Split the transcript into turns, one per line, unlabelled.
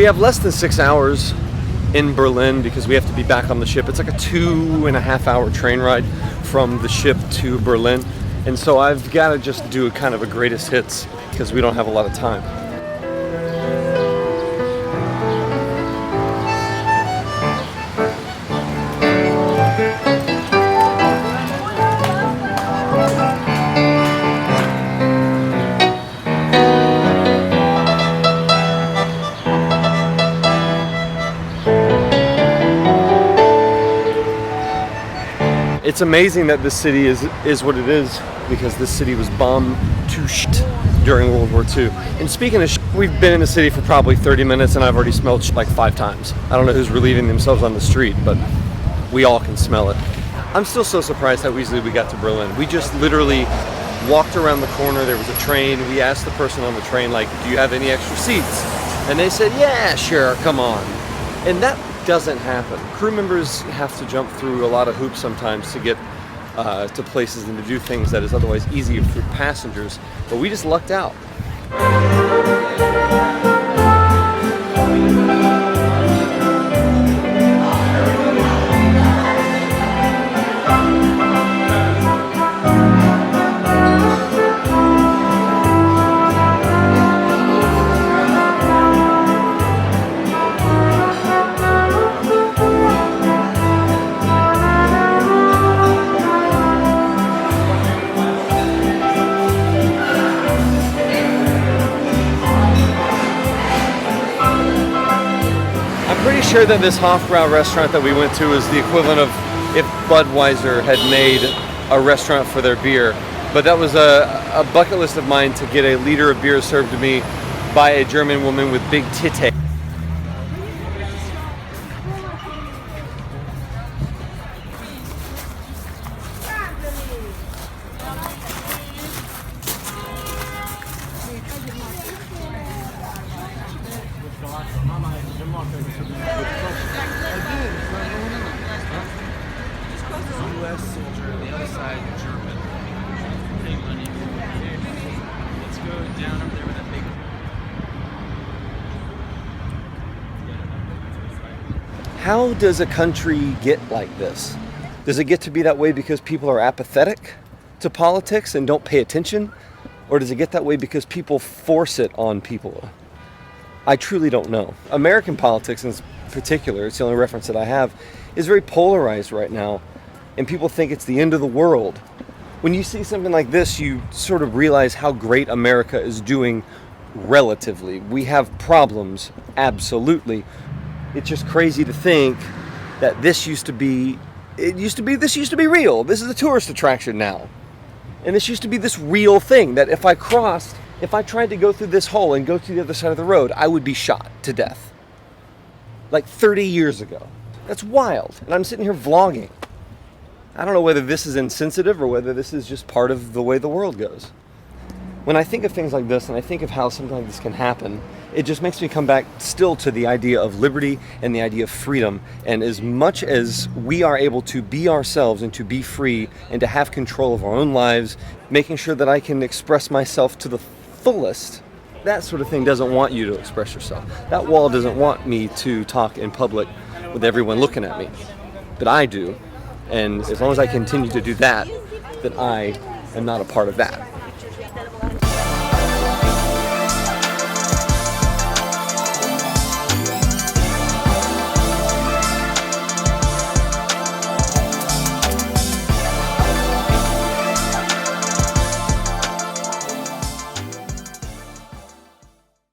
We have less than 6 hours in Berlin because we have to be back on the ship. It's like a 2.5-hour train ride from the ship to Berlin. And so I've got to just do a kind of a greatest hits because we don't have a lot of time. It's amazing that this city is what it is because this city was bombed to shit during World War II. And speaking of shit, we've been in the city for probably 30 minutes and I've already smelled shit like 5 times. I don't know who's relieving themselves on the street, but we all can smell it. I'm still so surprised how easily we got to Berlin. We just literally walked around the corner, there was a train, we asked the person on the train, like, do you have any extra seats? And they said, yeah, sure, come on. And that doesn't happen. Crew members have to jump through a lot of hoops sometimes to get to places and to do things that is otherwise easier for passengers, but we just lucked out. Pretty sure that this Hofbrau restaurant that we went to is the equivalent of if Budweiser had made a restaurant for their beer. But that was a bucket list of mine to get a liter of beer served to me by a German woman with big titties.
US soldier, the other side German. Big money. Let's go down over there with that big.
How does a country get like this? Does it get to be that way because people are apathetic to politics and don't pay attention? Or does it get that way because people force it on people? I truly don't know. American politics in particular, it's the only reference that I have, is very polarized right now. And people think it's the end of the world. When you see something like this, you sort of realize how great America is doing relatively. We have problems, absolutely. It's just crazy to think that this used to be real. This is a tourist attraction now. And this used to be this real thing that if I tried to go through this hole and go to the other side of the road, I would be shot to death. Like 30 years ago. That's wild. And I'm sitting here vlogging. I don't know whether this is insensitive or whether this is just part of the way the world goes. When I think of things like this and I think of how something like this can happen, it just makes me come back still to the idea of liberty and the idea of freedom. And as much as we are able to be ourselves and to be free and to have control of our own lives, making sure that I can express myself to the fullest, that sort of thing doesn't want you to express yourself. That wall doesn't want me to talk in public with everyone looking at me. But I do. And as long as I continue to do that, then I am not a part of that.